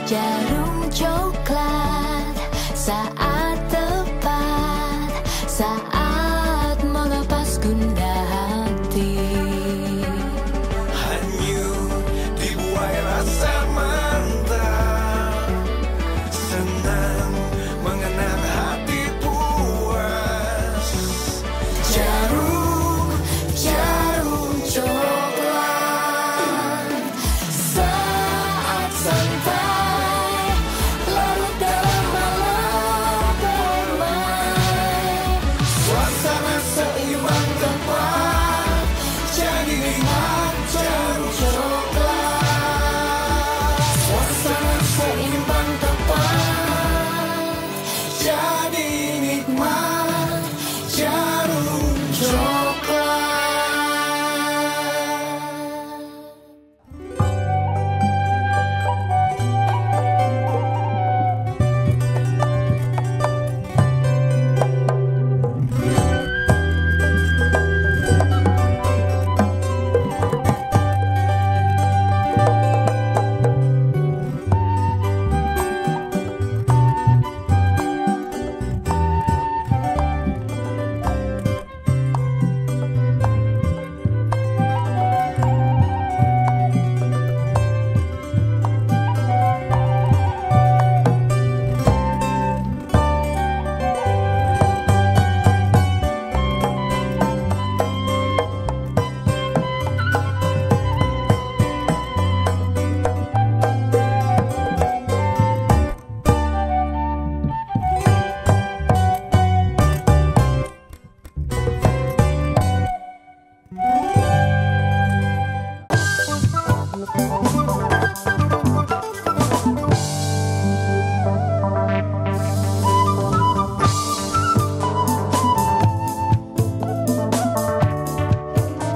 Jarum coklat saat tepat, saat melepas gundah hati. Hanyut dibuai rasa mantap, senang mengenang hati puas. Jarum coklat saat santai, larut dalam malam permai. Suasana seimbang tepat, jadi nikmat jarum coklat. Suasana seimbang tepat, jadi nikmat jarum coklat.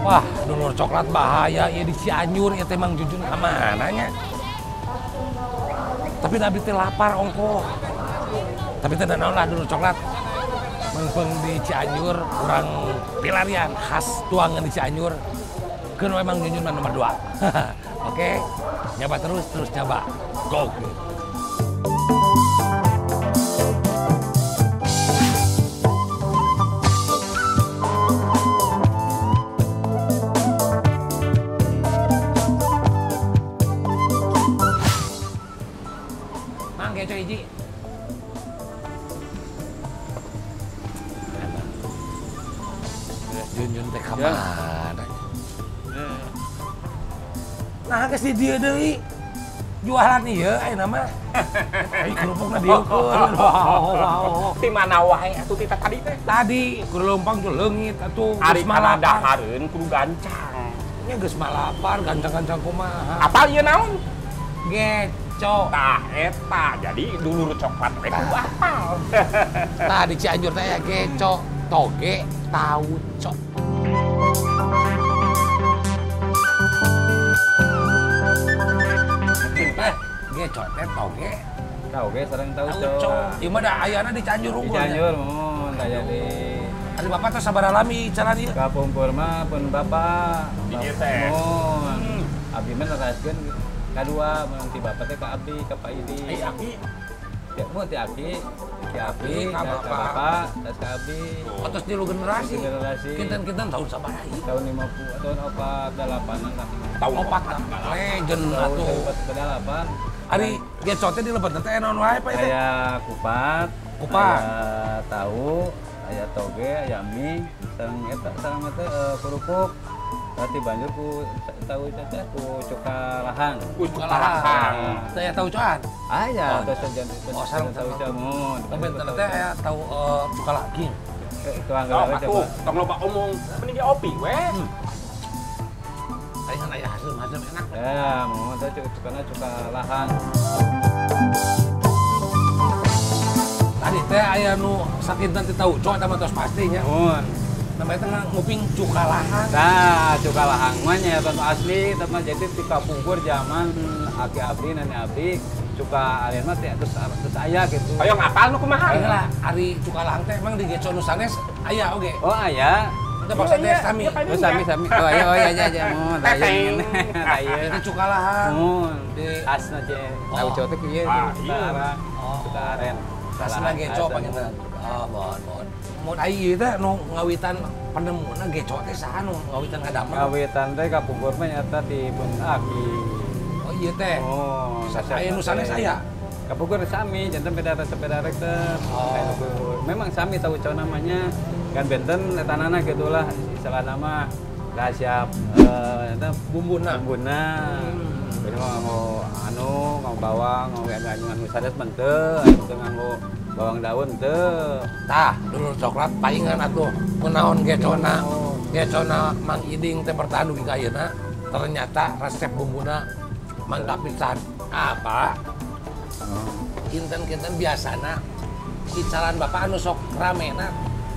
Wah, dulur coklat bahaya ya di Cianjur ya temang jujun amananya. Tapi nabi teh lapar ongko. Tapi teh naon lah dulur coklat. Mengpeng di Cianjur kurang pilarian khas tuangan di Cianjur. Keun memang jujun nomor 2. Oke. Nyoba terus nyoba. Go. Mangga coy hiji. Jun teh ka mana? Nah, geus di dieu deui. Jualan ieu ayeuna mah. Ai kerupukna dieu keun. Wow. Ti mana wae atuh ti tadi teh? Tadi kurulompang teh leungit atuh Ari geus malapar. dahareun kudu gancang. Nya geus malapar gancang-gancang kumaha. Apal ieu naon? Geco. Tah eta jadi dulur coklat teh kudu apal. Tah di Cianjur teh aya geco, toge, tauco. Geco teh toge, Tauge sareng tauco. tauco. Ieu mah da ayana di Cianjur Di unggul. Cianjur mun aya di Ari bapak teh sabaraha lami cara ieu? Kapumpur mah pun bapak. Di dieu teh. Mun abdi mah neraskeun kadua mun ti bapak teh ka abdi ka Pak Idi. Ai aki Ya mun ti abdi, ki abdi Ka ka bapak. bapak, terus ka abdi. Atos di lu generasi. Generasi. Kinten-kinten tahun sabaraha ieu? Tahun 50 tahun 48-an lah. tahu Opat legend Tahun atuh. 48. Ari geco teh di lebetan teh naon wae Pak teh? Aya kupat, Kupat. aya tahu, aya toge, aya mie, sareng eta kerupuk. Berarti banjur ku tahu teh ku cuka lahang. Kalahang. Teh tahu coan. Aya Oh, terus sejen oh, sareng tahu tahu. jamun. Lebetan teh aya tahu cuka lagi. Itu Oh, anggap aku coba. tong loba omong mending opi we. Aya aya hasem-hasem enak. Ya, mau teh cukana cuka lahang. Tadi teh aya nu sakinten teh tahu coan eta mah tos pastinya. Mun. Namanya teh nguping cuka lahang. Nah, cuka lahang mah nya eta asli, teman jadi di kapungkur zaman aki abdi nani abdi cuka alien mah teh terus aya gitu. Ayo ngapal nu kumaha? Ayo lah, ari cuka lahang teh emang di geco nu sanes aya oge. Oh aya, Kita paksa teh sami. Oh sami. Oh iya aja mun tayang. Itu cukalahan. Mun di asna ce. Tahu cote kieu sekarang. Suka aren. Asna geco panggilna. Oh, mohon. Mun ai ieu teh nu ngawitan penemuna geco teh saha nu ngawitan ngadamel? Ngawitan teh kapungkur mah nyata di Bun Aki. Oh iya teh. Oh, Saya nu sanes saya. Kapungkur sami, jantan sepeda rek teh. Memang sami tahu cowok namanya. Kan benten etanana gitulah istilah nama rahasia eta bumbuna. Jadi nganggo bawang, nganggo sanes menteu, nganggo bawang daun teu. Tah, dulu coklat paingan atuh kunaon gecona. Gecona Mang Iding teh bertahan dugi ka ayeuna. Ternyata resep bumbuna mantap pisan. Apa? Kinten-kinten biasana icalan bapak anu sok ramena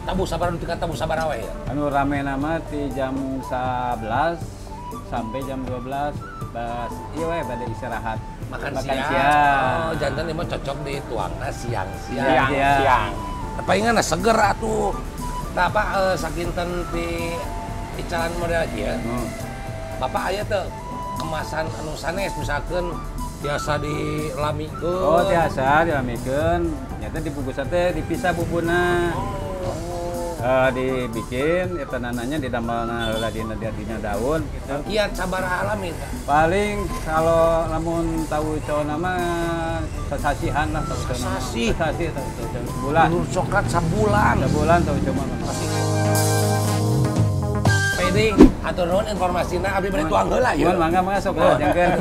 tabu sabar tika tabu sabar we ya. Anu rame nama di jam 11 sampai jam 12 bas ieu we bade istirahat. Makan siang. Oh, jantan mah cocok di tuangna siang-siang. Siang. Paingan seger atuh. Tah apa sakinten di icalan model kieu. Bapak aya teh kemasan anu sanes misalkan biasa dilamikeun. Oh, biasa dilamikeun. Nyata dibungkus teh dipisah bumbuna. Dibikin eta nananya didamelna heula dina daun gitu. Kiat sabaraha alami tah? Paling kalau lamun tahu cowok nama sasasihan lah tahu cowok. Sasasi tahu cowok sebulan. Dulu coklat sebulan Tahu cowok nama. Pede atur nuhun informasina abdi bari tuang heula Mun ya. mangga sok jangkeun.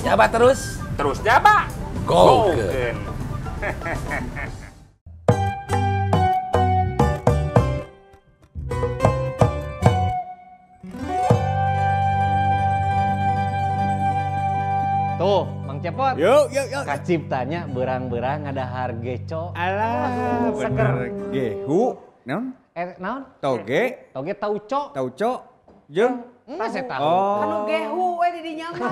Jabat terus. Terus jaba. Golkeun. Tuh, Mang Cepot. Yuk. Kaciptanya berang-berang ada harga cok. Alah, seger. bener. Gehu, naon? Naon? Toge, Toge tauco. tauco, jeung Saya tahu. oh. Anu gehu we di dinya mah.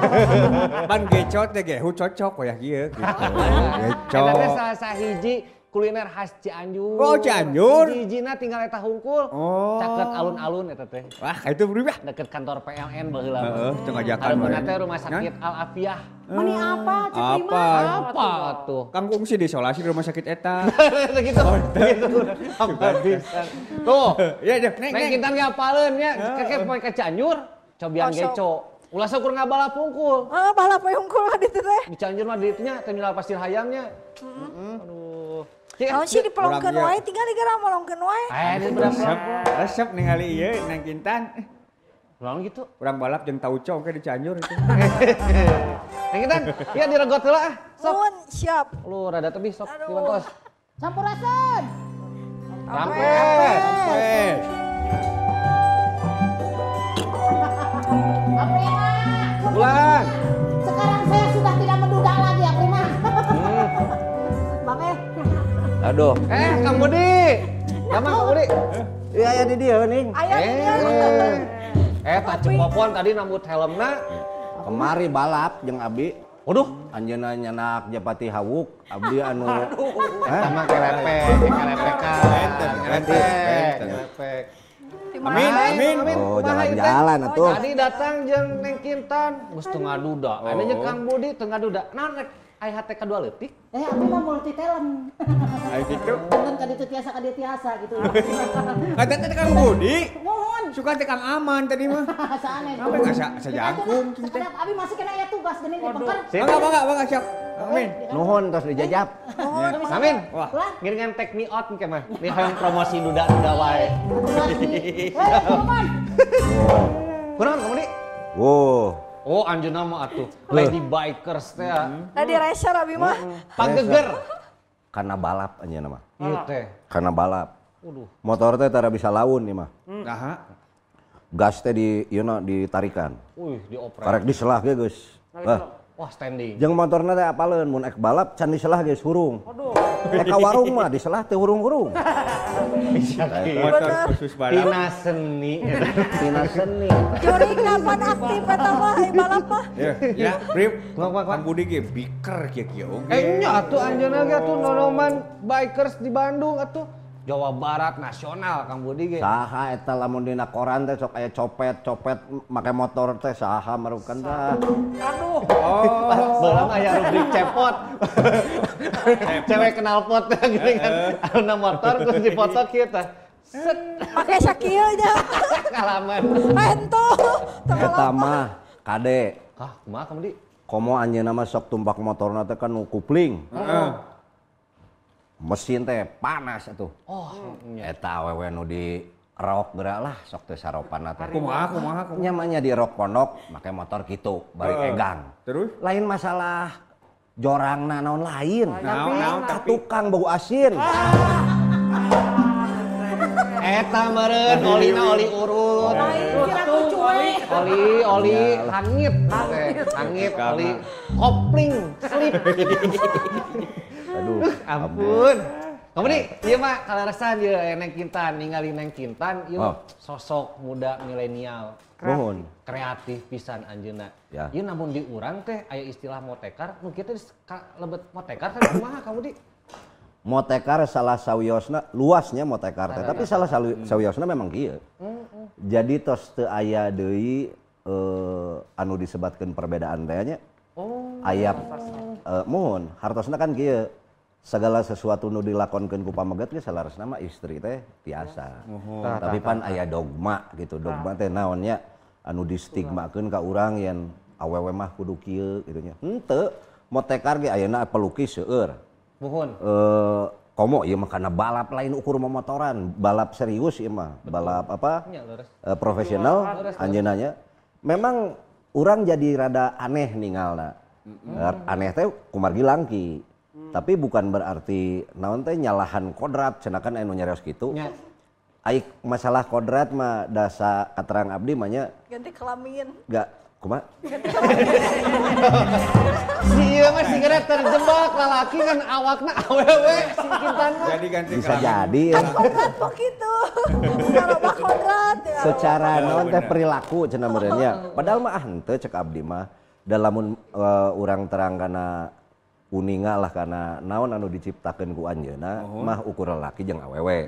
Ban gecot teh gehu cocok ya kieu gitu. Eta teh Gecot. salah sahiji kuliner khas Cianjur. Oh, Cianjur. Hiji-hijina tinggal eta hungkul. Oh. Caket alun-alun eta teh. Wah, itu berubah. Deket kantor PLN baheula. Heeh, teu ngajakan Hareupeuna we. teh rumah sakit Al Afiah. Mani apa? Cek Apa? Apa tuh? Kang kungsi diisolasi di rumah sakit eta. Gitu. Apa bisa. Tuh. Iya, Dek. Neng Kintan ngapaleun nya, kakek poe ka Cianjur, cobian Kosong. geco. Ulah syukur ngabalap hungkul. balap we hungkul ka ditu teh. Di Cianjur mah diitunya terminal pasir hayamnya. Aduh. Cik, Naon sih dipelongkeun Urang wae tinggal digera molongkeun wae. di berapa? Resep ningali ieu Nang Kintan. Ulang gitu. Urang balap jeung tauco ke di Cianjur itu. Neng Kintan, iya diregot heula ah. Sok. Nuhun, siap. Lu rada tebih sok Aduh. dibantos. Sampurasun. Eh, Ulang. Sekarang saya sudah tidak menduda lagi ya, Prima. Bang Aduh. Kang Budi. Gampang Kang Budi. Iya ya di dia nih. Ayo Tak cepopon tadi nambut helmna. Kemari balap jeung Abi. Waduh. Anjeunna nyanak Japati Hawuk, Abdi anu Sama kelepekan. Kelepek. Amin. Oh, jalan-jalan atuh. Tadi datang jeung Neng Kintan, geus teu ngaduda. Aya jeung Kang Budi teu ngaduda. Naon rek IHT kadua leutik? Abi mah multi talent. Ayo gitu. Kan ka ditu tiasa ka dieu tiasa gitu. Kata teh Kang Budi. Mohon. Suka teh Kang Aman tadi mah. Saane. Apa enggak sajangkung gitu. Sekedap abi masih kena aya tugas geuning di pangkar. Bangga siap. Amin. Nuhun tos dijajab. Amin. Wah. Ngiringan take me out ke mah. Ini hayang promosi duda-duda wae. Mohon. Kunaon Kang Budi? Wow. Oh, anjeunna mah atuh lady bikers teh. Tadi racer abi mah. Pageger. Karena balap aja nama. Ieu teh. Karena balap. Waduh. Motor teh tara bisa laun nih mah. Nah, Gas teh di ditarikan. Dioprek. Karek diselah ge geus. Wah, standing. Jeung motorna teh apaleun mun ek balap can diselah geus hurung. Aduh. Ka warung mah diselah teu hurung-hurung. Motor khusus balap. Tina seni. Tina seni. Jurig kapan aktif eta mah balap mah. Ya, Rip. Kang Budi ge biker kieu oge. Nya atuh anjeunna ge atuh nonoman bikers di Bandung atuh. Jawa Barat nasional Kang Budi ge. Saha eta lamun dina koran teh sok aya copet make motor teh saha marukan dah. Aduh. Belang aya rubrik cepot. Cewek kenal pot gini kan. Anu motor terus dipoto kieu teh. Set Make sakieu nya. Kalaman. Ento. Eta mah kade. Kumaha Kang Budi? Komo anjeunna mah sok tumpak motorna teh kan nu kupling. Mesin teh panas atuh. Eta awewe nu di rok geura lah sok teu saropanna teh. Kumaha? Nyamanya di rok pondok make motor kitu bari egang. Terus? Lain masalah jorangna naon lain. Naon Ka tukang bau asin. Eta meureun olina oli urut. Oli hangit. Hangit oli kopling slip. Aduh, Ampun. Kamu nih, ieu mah kaleresan ieu Neng Kintan, ningali Neng Kintan ieu sosok muda milenial. Nuhun. Kreatif pisan anjeunna. Ya. Ieu namun di urang teh aya istilah motekar, nu kieu teh lebet motekar teh kumaha kamu di? Motekar salah sawiosna luasnya motekar teh, tapi salah sawiosna memang kieu. Jadi tos teu aya deui anu disebatkeun perbedaan teh nya. Aya mohon hartosna kan kieu. Segala sesuatu nu dilakonkeun ku pameget ge salaresna mah istri teh tiasa. Tapi pan aya dogma gitu. Dogma teh naonnya anu distigmakeun ka urang yen awewe mah kudu kieu gitu nya. Henteu, motekar ge ayeuna pelukis seueur. Muhun. Komo ieu mah kana balap lain ukur motoran, balap serius ieu mah. Balap apa? Profesional anjeunna nya. Memang urang jadi rada aneh ningalna. Aneh teh kumargi langki. Tapi bukan berarti naon teh nyalahan kodrat cenah kan anu nyarios kitu. Aik masalah kodrat mah dasa katerang abdi mah nya Ganti kelamin. enggak kumaha? Si ieu mah sigana terjebak lalaki kan awakna awewe si Kintan mah. Jadi ganti Bisa jadi ya. Kodrat kok gitu. Karobah kodrat. ya. Secara naon teh perilaku cenah meureunnya. Padahal mah henteu cek abdi mah da lamun urang terang kana uninga lah karena naon anu diciptakeun ku anjeunna mah ukur lalaki jeung awewe.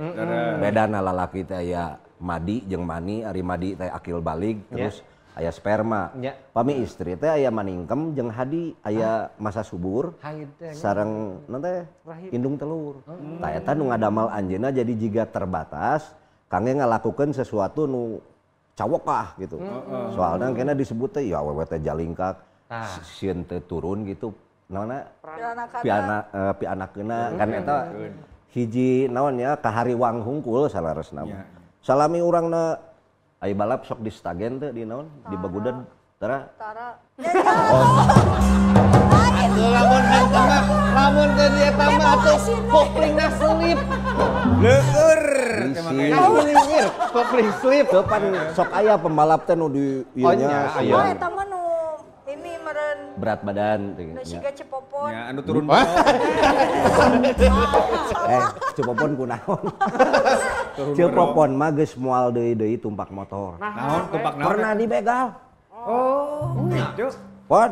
Bedana lalaki teh aya madi jeung mani, ari madi teh akil balik terus aya sperma. Pami istri teh aya maningkem jeung hadi, aya masa subur sareng naon teh indung telur. Tah eta nu ngadamel anjeunna jadi jiga terbatas kangge ngalakukeun sesuatu nu cawokah gitu. Soalna kena disebut teh ya awewe teh jalingkak sieun teh turun gitu. Naonna pianakeuna kan eta hiji naon ya kahariwang hungkul salaresna mah. Salami urangna aya balap sok di stagen teh di naon di Bagudan tara. Atuh lamun teh dia tambah atuh koplingna selip. Leueur. Kopling slip. Teu pan sok aya pembalap teh nu di ieu nya. Oh, eta mah nu ini meureun Berat badan teh. nu siga cepopon. Ya anu turun. Cepopon kunaon? Cepopon mah geus moal deui tumpak motor. Naon tumpak naon? Pernah dibegal. Gitu. Pon.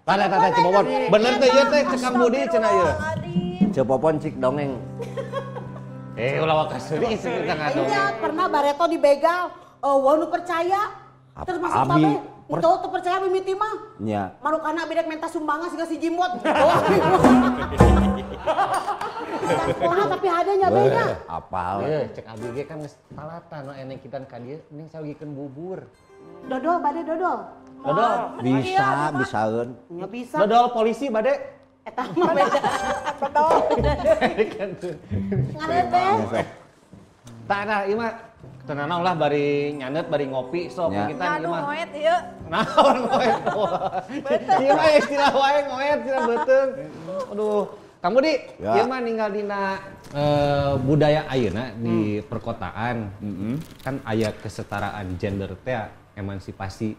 Tah cepopon. Bener teh ieu teh cek Kang Budi cenah ieu. Cepopon cik dongeng. Ulah wakas deui cerita ngadong. Ingat pernah Bareto dibegal. Wah nu percaya. Terus masuk Abi, babe. Itu tuh percaya mimiti mah. Nya. Manukana bedek minta sumbangan siga si Jimbot. Wah, tapi hadanya beda. Apal. Cek abi ge kan geus talatan no eneng kitan ka dieu ning sagikeun bubur. Dodol, bade dodol. Dodol Bisaeun. Ya bisa. dodol polisi bade. Eta mah beda. Dodol. Ngarebe. Tah nah ieu mah tenang lah bari nyanet bari ngopi sok kita ieu mah. Ngoet ieu. Naon ngoet. Ieu mah istilah wae ngoet cenah beuteung. Aduh, Kang Budi, ieu mah ninggal dina budaya ayeuna di perkotaan. Kan aya kesetaraan gender teh emansipasi.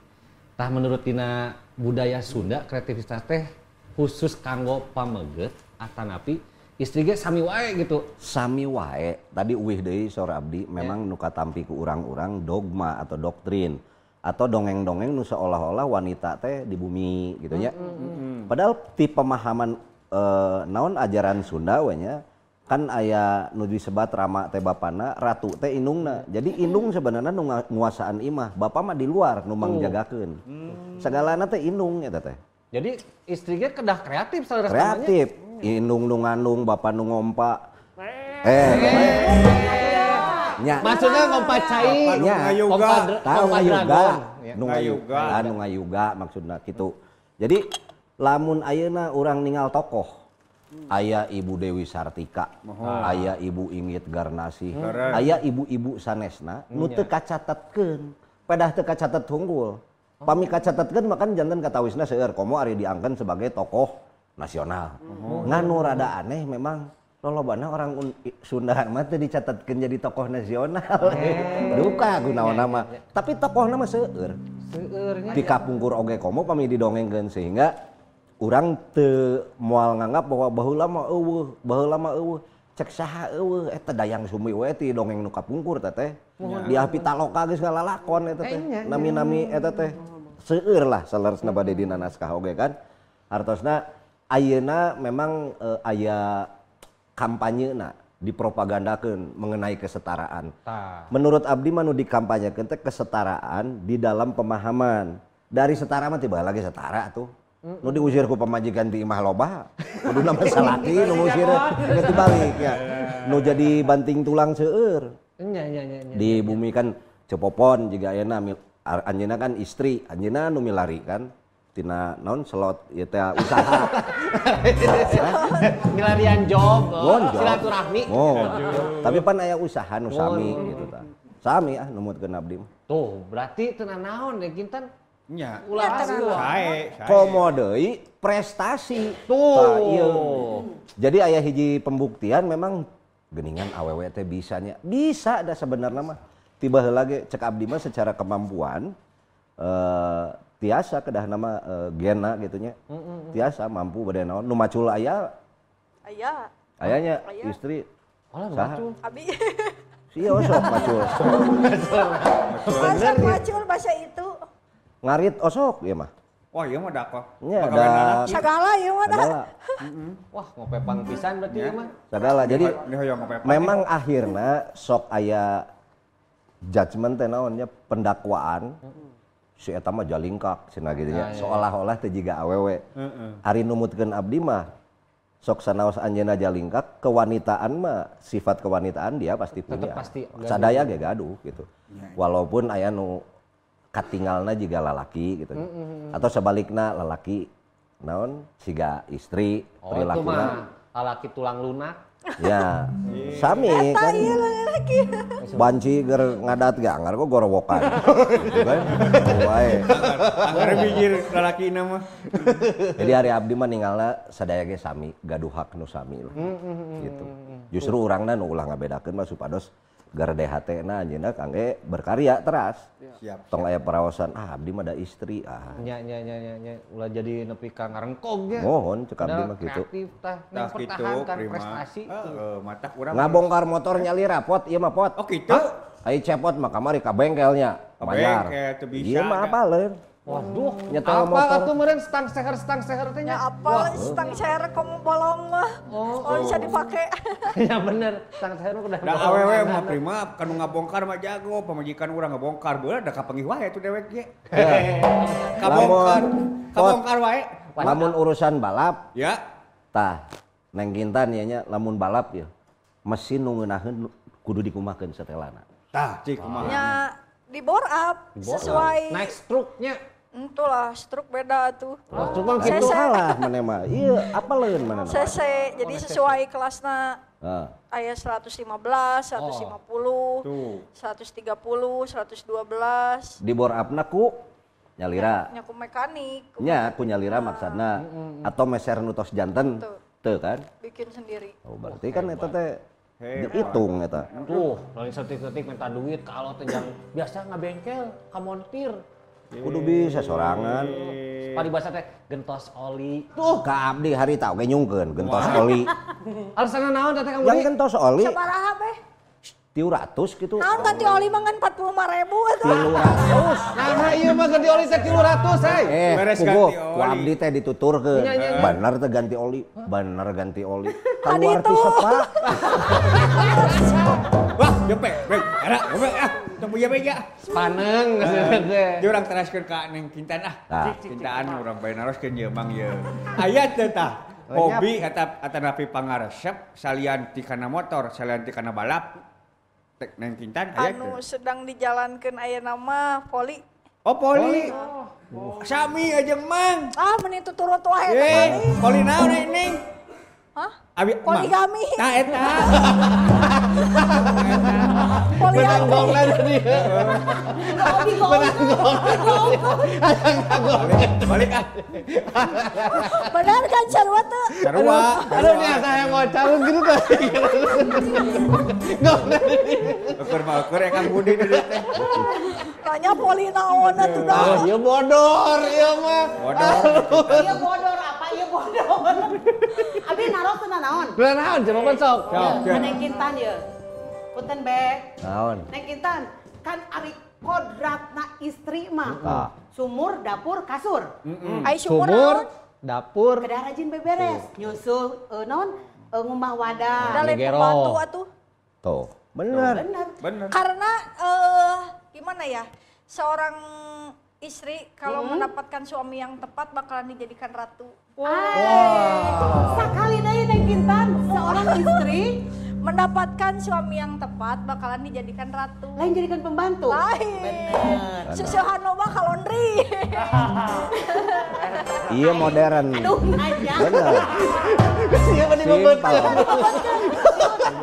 Tah menurut dina budaya Sunda kreativitas teh khusus kanggo pameget atanapi istri ge sami wae gitu. Sami wae. Tadi uwih deui sora abdi memang nu katampi ku urang-urang dogma atau doktrin atau dongeng-dongeng nu seolah-olah wanita teh di bumi gitu nya. Padahal ti pemahaman naon ajaran Sunda we nya kan aya nu disebat rama teh bapana, ratu teh indungna. Jadi indung sebenarnya nu nguasaan imah, bapa mah di luar nu mangjagakeun. Sagalana teh indung eta teh. Jadi istri ge kedah kreatif saudara Kreatif. Indung nu ngandung, bapa nu ngompa. Nya. Maksudnya ngompa cai, ngayuga, tahu ngayuga, nu ngayuga maksudna kitu. Jadi lamun ayeuna urang ningal tokoh, aya Ibu Dewi Sartika, aya Ibu Inggit Garnasih, aya ibu-ibu sanesna nu teu kacatetkeun, padah teu kacatet hunggul. Pami kacatetkeun makan janten katawisna seueur komo ari diangkeun sebagai tokoh nasional. Nganu rada aneh memang lolobana orang Sunda mah teu dicatatkeun jadi tokoh nasional. Duka gunaon nama. Tapi tokohna mah seueur. Di kapungkur oge komo pami didongengkeun sehingga urang teu moal nganggap bahwa baheula mah eueuh. Cek saha eueuh eta dayang sumi we ti dongeng nu kapungkur teh teh. Di Pitaloka geus ngalalakon eta teh. Nami-nami eta teh seueur lah saleresna bade dina naskah oge kan. Artosna ayeuna memang aya kampanyeuna dipropagandakeun mengenai kesetaraan. Menurut abdi mah nu dikampanyekeun teh kesetaraan di dalam pemahaman. Dari setara mah tiba lagi setara tuh. Nu diusir ku pamajikan di imah loba. Kuduna mah salaki nu ngusir geus dibalik ya. Nu jadi banting tulang seueur. Di bumi kan cepopon jiga ayeuna anjeunna kan istri, anjeunna nu milari kan. Tina naon selot ieu teh usaha. Milarian job, silaturahmi. Tapi pan aya usaha nu sami gitu tah. Sami numutkeun abdi mah. Tuh, berarti teu naon deh kinten. Nya. Ulah Sae. Komo deui prestasi. Tuh. Ieu. Jadi aya hiji pembuktian memang geuningan awewe teh bisanya. Bisa da sebenarnya mah. Tiba heula ge cek abdi mah secara kemampuan tiasa kedah nama gena gitunya. Tiasa mampu bade naon nu macul aya. Ayanya istri. Macul. Abi. Sia osok macul. Masak macul bahasa itu. Ngarit osok ieu mah. Wah, ieu mah dakoh. Nya da Sagala ieu mah da. Wah, ngopepang pisan berarti ieu mah. Sagala. Jadi memang akhirna sok aya judgement teh naonnya pendakwaan. Si eta mah jalingkak cenah gitu nya. Seolah-olah teh jiga awewe. Ari numutkeun abdi mah sok sanaos anjeunna jalingkak, kewanitaan mah sifat kewanitaan dia pasti punya. Sadaya ge gaduh gitu. Walaupun aya nu katinggalna jiga lalaki gitu. Atau sebalikna lalaki naon siga istri perilakuna lalaki tulang lunak. Ya, sami kan. Banci ger ngadat ge anggar kok gorowokan. Gitu kan. Wae. Anggar bijir lalakina mah. Jadi hari abdi mah ninggalna sadaya ge sami, gaduh hak nu sami lah. Gitu. Justru urangna nu ulah ngabedakeun mah supados gardehatena anjeunna kangge berkarya teras. Siap. Tong aya paraosan abdi mah da istri Nya ulah jadi nepi ka ngarengkog ge. Mohon cek abdi mah kitu. Kreatif tah mempertahankan prestasi. Mata urang ngabongkar motor nyali rapot ieu mah pot. Oh kitu. Ai cepot mah kamari ka bengkelnya. Bayar. Ieu mah apaleun. Waduh, nyetel motor. Apa atuh meureun stang seher teh nya? Apa stang seher kamu bolong mah? Oh, bisa dipake. Ya bener, stang seher udah. Da awewe mah prima kanu ngabongkar mah jago, pamajikan urang ngabongkar beula da kapanggih wae tuh dewek ge. Kabongkar wae. Lamun urusan balap, ya. Tah, Neng Kintan ieu nya lamun balap ya. Mesin nu ngeunaheun kudu dikumakeun setelana. Tah, cik kumaha. Nya di bore up sesuai naik struknya. Entulah, struk beda tuh. Struk mah kitu alah maneh mah. Ieu apaleun maneh. CC, jadi sesuai kelasna. Aya 115, 150, 130, 112. Di bore up-na ku nyalira. Nya ku mekanik. Nya ku nyalira maksudna atau meser nu tos janten. Teu kan? Bikin sendiri. Oh, berarti kan eta teh dihitung eta. Tuh, lain setik-setik minta duit kalau teh biasa ngabengkel, ka montir. Kudu bisa sorangan. Paribasa teh gentos oli. Tuh ka abdi hari tau ge nyungkeun gentos oli. Alasanna naon teh kamu Yang gentos oli Sabaraha beh? 300 gitu. Naon ganti oli mah ngan 45.000 eta. 300. Nah ieu mah ganti oli teh 300 hei. Beres Kugo, ganti ku oli. abdi teh dituturkeun. Bener teh ganti oli. Bener ganti oli. Tahu arti sepa. Wah, jepe, beng, era, jepe, teu punya bega. Paneng teh. Dia orang teraskeun ka Neng Kintan Kintaan urang bae naroskeun ieu mang ieu. Aya teu tah? Hobi eta napi pangaresep salian ti kana motor, salian ti kana balap. Tek Neng Kintan aya teu? Anu sedang dijalankeun aya nama poli. Oh, poli. Sami ajeung mang. Ah, meni tuturut wae eta poli. Poli naon Neng? Hah? Abi Poligami. Nah eta. Benang gonglan tadi. Balik ah. Benar kan sarua teu? Sarua. Aduh nih saya mau calon gitu tadi. Ukur ya Kang Budi di teh. Tanya poli naon atuh dah. Ieu bodor ieu mah. Bodor. Iya bodor apa iya bodor. Abi naros teu naon? Naon jawaban sok. Neng Kintan ya. Punten bek. Naon? Neng Kintan kan ari kodratna istri mah. Sumur, dapur, kasur. Ai sumur Sumur, naon? dapur, Kedah rajin beberes, nyusuh naon ngumah wadah. Da lain Negero. pembantu atuh. Tuh, bener. Bener. Karena gimana ya? Seorang istri kalau mendapatkan suami yang tepat bakalan dijadikan ratu. Sakali deui Neng Kintan, seorang istri Mendapatkan suami yang tepat bakalan dijadikan ratu. lain jadikan pembantu. Lain. Bener. Susuhan loba ka laundry. Iya modern. Aduh nanya. Bener. Siapa di Simpel.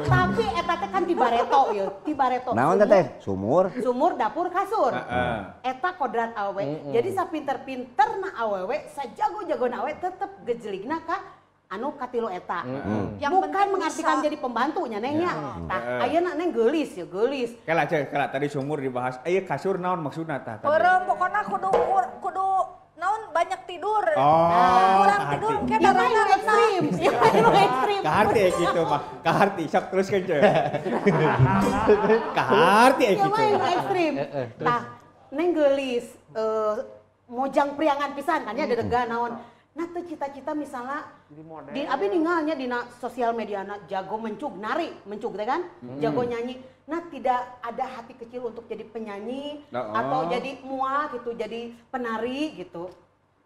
Tapi eta teh kan di bareto ya, di bareto. Naon teh? Sumur. Sumur, dapur, kasur. Eta kodrat awewe. Jadi sapinter-pinterna awewe, sajago-jagona awewe tetep gejeligna ka anu katilu eta. Yang Bukan penting mengartikan bisa. jadi pembantunya Nengnya. Tah ayeuna Neng geulis ya, geulis. Kela tadi sumur dibahas. Aya kasur naon maksudna tah? Beureum pokona kudu naon banyak tidur. Kurang kahati. tidur ke Ieu mah darahna anu ekstrim. Ieu mah anu ekstrim. Kaharti gitu mah. Kaharti sok teruskeun ce. Kaharti Ieu gitu. mah anu ekstrim. Tah Neng geulis mojang priangan pisan kan ya dedega naon. Nah teu cita-cita misalnya di abi ningalnya dina sosial media jago mencug nari mencug teh kan jago nyanyi nah tidak ada hati kecil untuk jadi penyanyi atau jadi mual gitu jadi penari gitu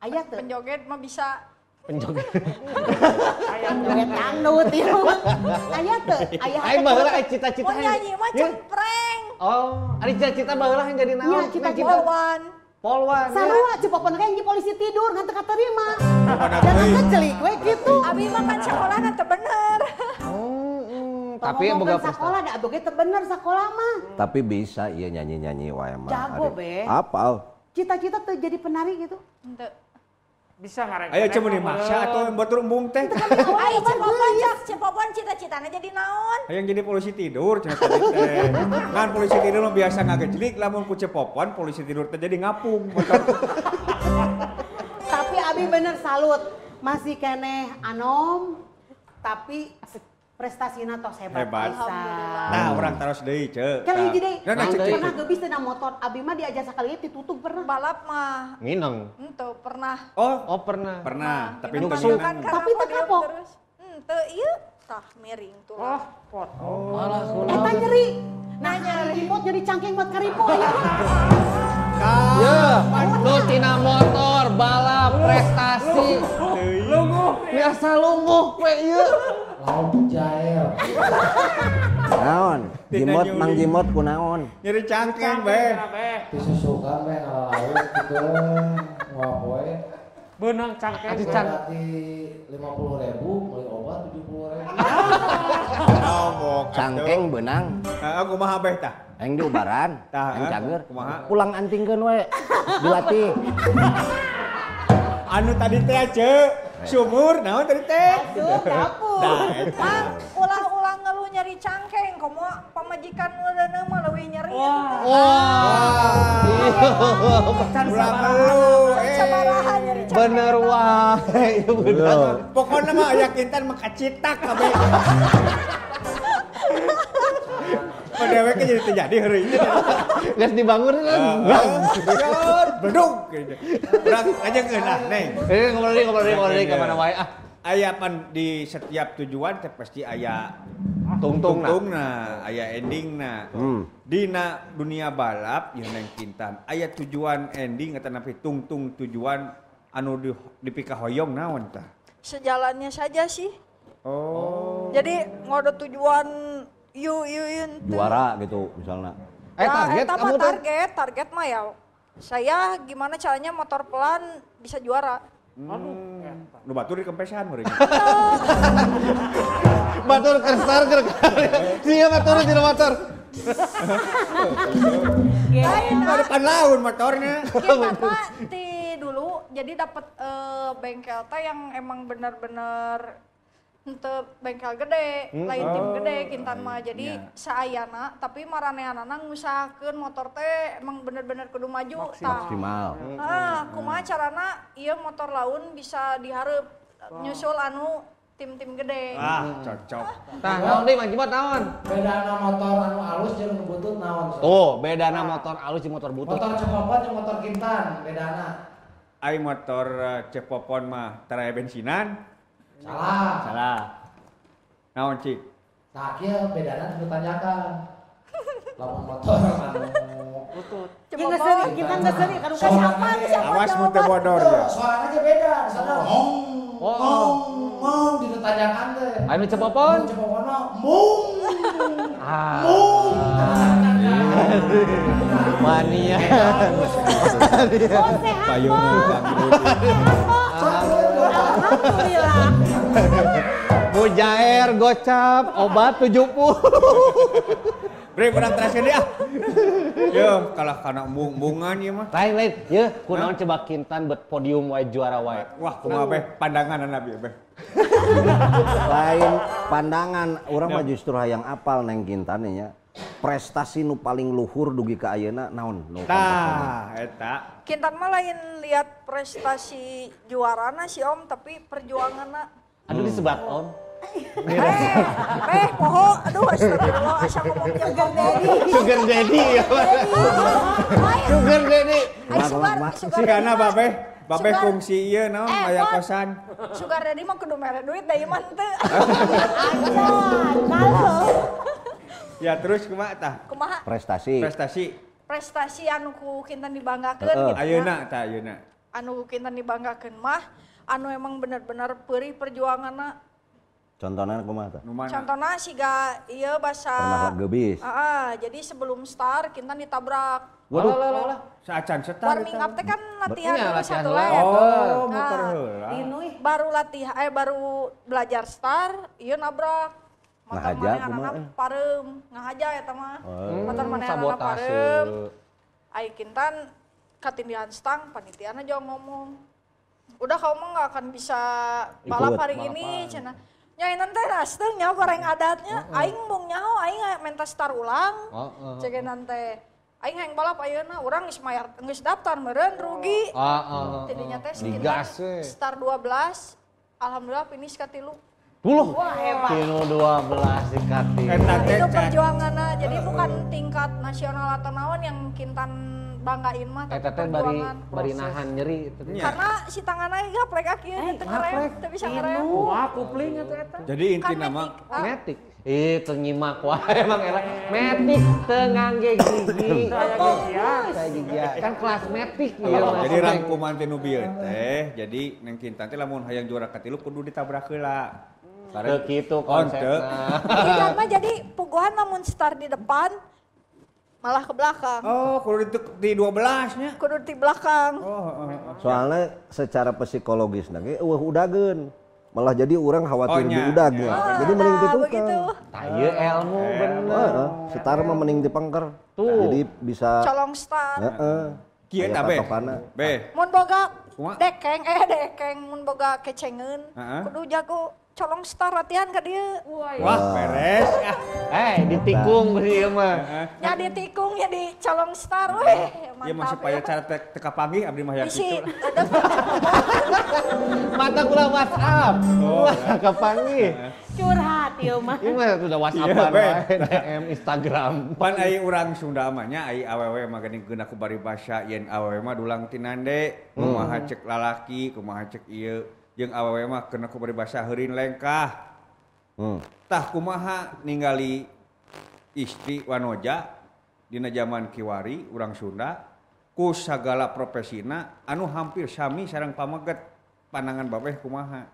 aya teu Penjoget mah bisa. penjoget. joget dangdut ieu aya teu aya Aing baheula cita-cita. Mau nyanyi mah cempreng. Oh, ari cita-cita baheula yang jadi naon? Nya, cita-cita. Polwan. sarua cepopon kayak polisi tidur ngan teu katerima dan ngecelik we gitu Abi mah kan sekolah teu bener. Tapi boga prestasi. sekolah da aboge teu bener sakola mah Tapi bisa iya nyanyi-nyanyi wae mah. Jago, Be. Apal. cita-cita teu jadi penari gitu Henteu. Bisa ngarek. Ayo cemu dimaksa atau batur embung teh. Ai cepopon cita-citana jadi naon? Hayang jadi polisi tidur cenah tadi teh. Kan polisi tidur mah biasa ngagejlik lamun ku cepopon polisi tidur teh jadi ngapung. tapi abi bener salut masih keneh anom tapi prestasina tos hebat Hebat. pisan. Nah, orang taros deui ce. Kalau hiji deui, Nah, cek, cek, pernah cek. gebis tina motor, abi mah diajak sakali ditutup pernah. Balap mah Ngineng. henteu pernah. Oh, pernah. Pernah, tapi Itu nu bukan kan. karena Tapi teu podium kapok. terus. Henteu ieu tah miring tuh. Malah Eta nyeri. Nah, remote jadi cangking buat karipo aya. Ya, lu tina motor, balap, prestasi. Lungguh. Biasa lungguh we ieu. Lauk jael. Naon? Jimot mang jimot kunaon? Nyeri cangkeng be. Disusukan we ngala lauk gitu. Wah poe. Benang cangkeng. Berarti 50.000 beli obat 70.000. Cangkeng benang. Aku mah abeh tah. Aing diubaran. Tah, Aing cager. kumaha? Pulang antingkeun we. Dilatih. Anu tadi teh aja. Sumur naon tadi teh? Dapur. Mang, ulang-ulang ngeluh nyeri cangkeng, komo pamajikan udah mah leuwih nyeri. Ulang lu. marahan nyeri cantik. Bener wae. Ieu budak. Pokoknya mah aya kintan makacitak kabeh. Padewe ke jadi terjadi hari ini. Geus dibangun kan. Bedung. Urang ngajengeun ah, Neng. Ngobrol deui ka mana wae ah. Aya pan di setiap tujuan teh pasti aya tungtungna, aya endingna. Dina dunia balap yang Neng Kintan aya tujuan ending eta napi tungtung tujuan anu dipika hoyong naon tah? Sejalannya saja sih. Oh. Jadi ngode tujuan yun Juara gitu misalnya. Target mah ya. Saya gimana caranya motor pelan bisa juara. Nu batur di kempesan meureun. Batur keur starter. Sia batur di motor. Ada panlaun motornya. Kita mah di dulu jadi dapat bengkel teh yang emang benar-benar untuk bengkel gede, lain tim gede kintan mah. Jadi saayana tapi maranehanana ngusahakeun motor teh emang bener-bener kudu maju maksimal. Kumaha carana ieu motor laun bisa dihareup nyusul anu tim-tim gede. Cocok. Tah, naon deui Mang naon? Bedana motor anu alus jeung nu butut naon? Oh, bedana motor alus jeung motor butut. Motor Cepopon jeung motor Kintan, bedana. Ai motor Cepopon mah tara bensinan. Salah. Naon cik? Nah, kieu bedana ditanyakan. Lamun motor anu butut. Ya nggak seri, kita nggak seri. Kan udah siapa? Awas muter bodor ya. Suaranya aja beda. Sana mong ditanyakan teh. Anu Cepopon? Cepopon mah mung. Mania. Payung Alhamdulillah. Mujair, gocap, obat 70. Bre, urang terakhir deh ah. Yo, kalah kana bungan ieu mah. Lain. Ye, kunaon coba Kintan bet podium wae juara wae. Wah, kumaha beh pandangan nabi beh. Lain pandangan orang mah justru hayang apal Neng Kintan nya. Prestasi nu paling luhur dugi ka ayeuna naon? Tah, eta. Kintan mah lain lihat prestasi juarana sih Om, tapi perjuanganna. Aduh disebat Om. Poho, aduh astagfirullah asa ngomongnya Sugar Daddy ya. Sugar Daddy. Sigana babeh fungsi ieu naon aya kosan. Sugar Daddy mah kudu mere duit da ieu mah teu. Ya terus kumaha tah? Kumaha? Prestasi anu ku Kintan dibanggakeun gitu. Ayeuna tah ayeuna. Anu Kintan dibanggakeun mah anu emang bener-bener peurih perjuanganna. Contohnya kumaha tah? Contohna siga ieu basa pernah gebis. Jadi sebelum start Kintan ditabrak. Waduh. Saacan setar. Warming up teh kan latihan dulu latihan satu heula. leg. Oh, muter heula. Baru latihan baru belajar start, ieu nabrak. Motor Ngahaja manehna pareum, ngahaja eta mah. Motor manehna sabotase. pareum. Ai Kintan katindihan stang, panitiana juga ngomong. Udah kamu mah nggak akan bisa balap hari ini, cenah. Nyai nanti rasteng nyaho goreng adatnya, aing mung nyaho aing menta start ulang. Ceuk nanti aing hayang balap ayeuna urang geus mayar geus daftar meureun rugi. Tidinya teh sekitar start 12, alhamdulillah finish ka 3. Wah hebat. Kilo 12 dikati. Itu perjuanganna, jadi bukan tingkat nasional atau naon yang Kintan banggain mah, tapi Teh bari nahan nyeri. Karena si tanganna gaplek akieu teu ngerem, teu bisa ngerem. Wah, kupling eta. Jadi inti nama Matic. Itu nyimak wae emang elak. Matic teu ngangge gigi. Saya gigi. Kan kelas Matic ieu. Jadi rangkuman teh nu bieu teh, jadi Neng Kintan teh lamun hayang juara ka 3 kudu ditabrak heula. Teu kitu konsepna. Kintan mah jadi puguhan lamun start di depan malah ke belakang. Oh, kudu di 12-nya. Kudu di belakang. Soalnya secara psikologis nanti udageun. Malah jadi orang khawatir diudag ya. Jadi mending ditukang. Ieu ilmu bener. Setara mah mending dipengker. Jadi bisa colong start. Kieu tah be. Mun boga dekeng mun boga kecengeun kudu jago colong star latihan ka dia. Wah, beres. Ditikung ieu mah. Nya ditikung ya di colong star weh. Ieu mah supaya cara teka panggih abdi mah yang Bisi, kitu. Mata kula WhatsApp. Wah, kapanggih. Curhat ieu mah. Ieu mah sudah WhatsAppan wae, DM Instagram. Pan ai urang Sunda mah nya ai awewe mah geuning geuna ku paribasa yen awewe mah dulang tinande, kumaha cek lalaki, kumaha cek ieu. Jeung awewe mah kena ku paribasa heurin lengkah. Tah kumaha ningali istri wanoja dina zaman kiwari urang Sunda ku sagala profesina anu hampir sami sareng pameget pandangan babeh kumaha.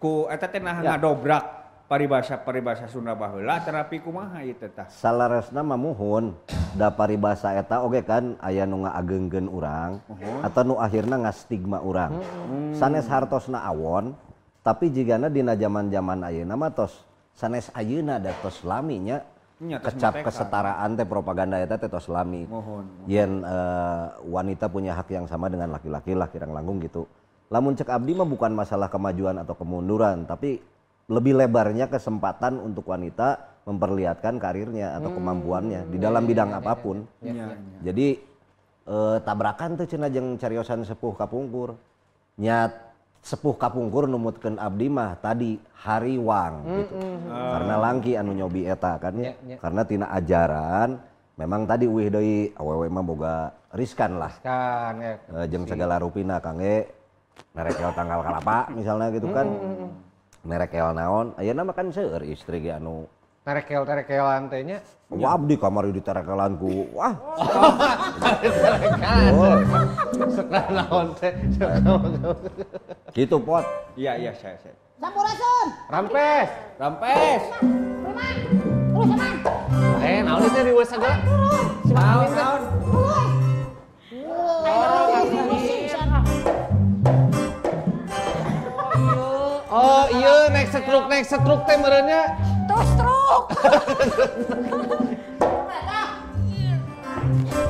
Ku eta teh nah ngadobrak paribasa Sunda baheula terapi kumaha ieu teh tah. Salaresna mah muhun da paribasa eta oge kan aya nu ngaageungkeun urang atau nu akhirna ngastigma urang. Sanes hartosna awon tapi jigana dina zaman-zaman ayeuna mah tos sanes ayeuna da tos lami nya kecap kesetaraan teh propaganda eta teh tos lami. Yen wanita punya hak yang sama dengan laki-laki lah kirang langkung gitu. Lamun cek abdi mah bukan masalah kemajuan atau kemunduran tapi lebih lebarnya kesempatan untuk wanita memperlihatkan karirnya atau kemampuannya di dalam bidang apapun. Jadi tabrakan tuh cenah jeung cariosan sepuh kapungkur. Nya sepuh kapungkur numutkeun abdi mah tadi hariwang gitu. Karena langki anu nyobi eta kan ya. Karena tina ajaran memang tadi uih deui awewe mah boga riskan lah. Jeung segala rupina kangge nerekel tanggal kalapa misalnya gitu kan. Nerekel naon, ayeuna mah kan seueur istri ge anu Terekel-terekelan teh nya. Wah abdi kamari diterekelan ku. Wah. Sekarang naon teh. Gitu pot. Iya saya. Sampurasun. Rampes. Preman. Terus aman. Naon itu di wes segala. Naon. Oh iya, naik setruk teh merenya. Tuh struk.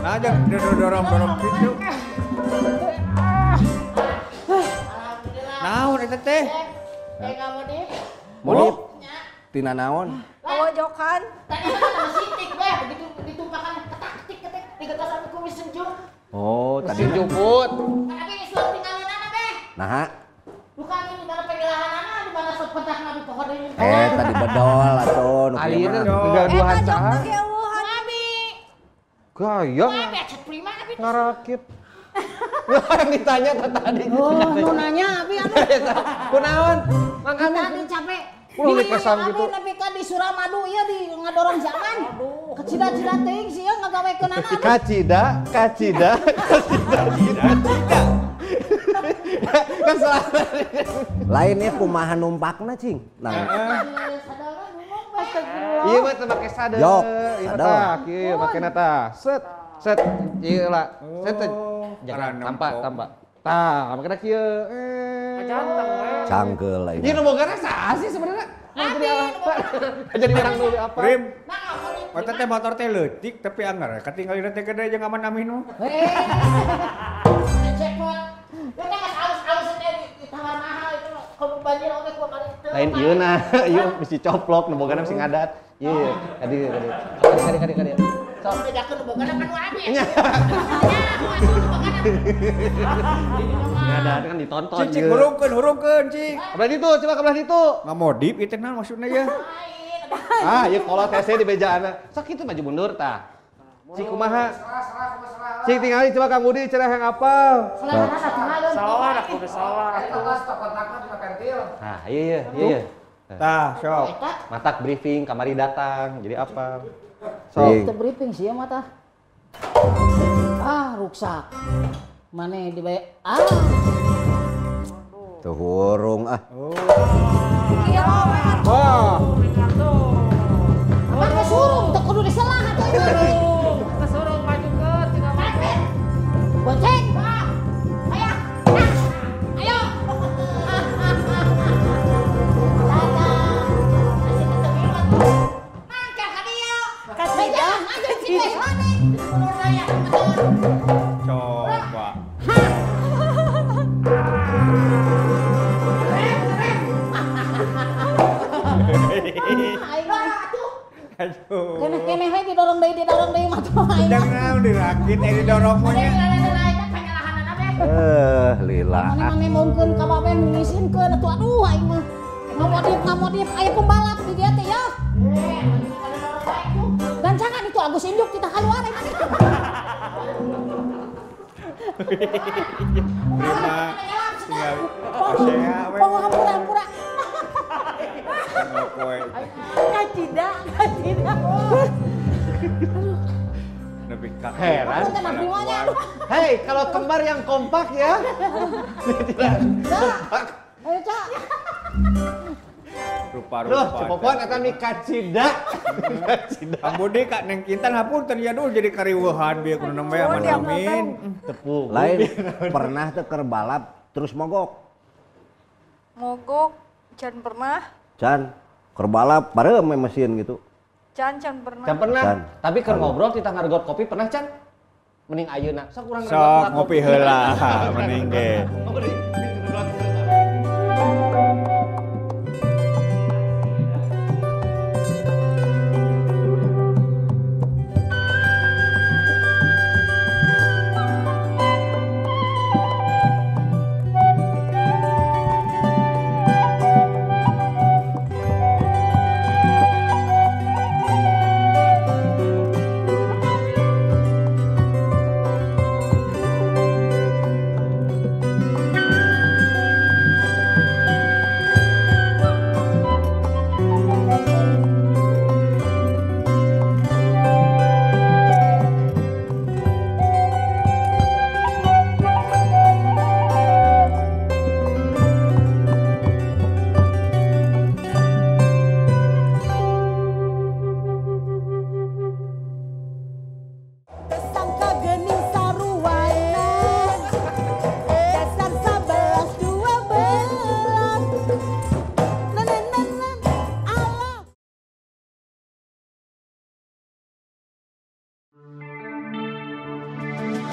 Nah, dorong gitu. Naon eta teh? Modif. Tina naon? Lawojokan. Tadi kan sitik weh, begitu ditumpahkan ketak-ketik digetos kumis sejuk. Oh, tadi jemput. Tapi Islam tinggalanana beh. Nah. Bukan ini dalam pengelahanana di mana sepetak nabi pohon ini. Tadi bedol atuh nu Alieuna kegaduhan saha? Nabi. Gayang. Wah, becet prima abi. Ngarakit. Yang ditanya tadi. Oh, nu nanya abi anu. Kunaon? Mang Amin. Tadi capek. Di pesan gitu. Abi nepi ka di Suramadu ieu di ngadorong zaman. Kecida-cida teuing sia ngagawekeunana. Kacida. Lainnya kumaha numpakna cing. Nah. Iya mah teu make sadeu. Yok, Ieu sadel. tah, kieu makena tah. Set. Ieu lah. Set. Jangan tampak. Tah, makena kieu. Cangkeul lain. Ieu nu bogana saha sih sebenarnya? Jadi orang dulu apa? Prim. Eta teh motor teh leutik tapi anggar katinggalina teh gede jeung aman aminu. Cepot. Lu teh geus alus-alus teh ditawar mahal itu kalau banjir oge ku kali teu. Lain ieuna, ieu mesti coplok nu bogana mesti ngadat. Ieu, kadi. Sok bedakeun bogana kan abi. Nya. Ngadat kan ditonton Cing hurungkeun cing. Kabelah ditu, coba kabelah ditu. Ngamodif itu nah maksudnya ya. Ieu kolot hese di bejaana. Sok kitu maju mundur tah. Cik kumaha? Cik tinggali coba Kang Budi cerah yang apal. Salah, aku udah salah. Nah, iya. Tah, sok. Matak briefing, kamari datang, jadi apa? Teu briefing sia mah tah. Ruksak. Mane dibayar. Tuh hurung ah. Iya, Wah. Apa kesurung teu kudu diselah atuh. Kesuruh maju ke tinggal Pepet. Bonceng, Pak. Ayo. Ayo. Mangkel ka dieu. Kacida. Aja cipes maneh. Ulur daya. Coba. dirakit ini dorong punya. Lila. Mana mungkin kababe mengizinkeun atuh aduh aing mah. Ngamodif aya pembalap di dia teh ya. Gancangan itu Agus Induk kita keluar ini. Prima. Tinggal asea we. Hampura-hampura. Ngopoe. Kacida. Lebih kak. Heran. Hei, kalau kembar yang kompak ya. Ayo, Cak. Rupa-rupa. Loh, cepopon eta mi kacida. Kang Budi Kak Neng Kintan hapunten ya duh jadi kariweuhan bieu kudu nembe amin. Tepung. Lain pernah teu keur balap terus mogok. Mogok, can pernah. Can keur balap bareng mesin gitu. Can pernah. Can pernah. Can. Tapi keur ngobrol kita ngargot kopi pernah Can? Mending ayeuna. Sok urang Sok ngopi heula mending ge.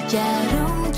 Jarum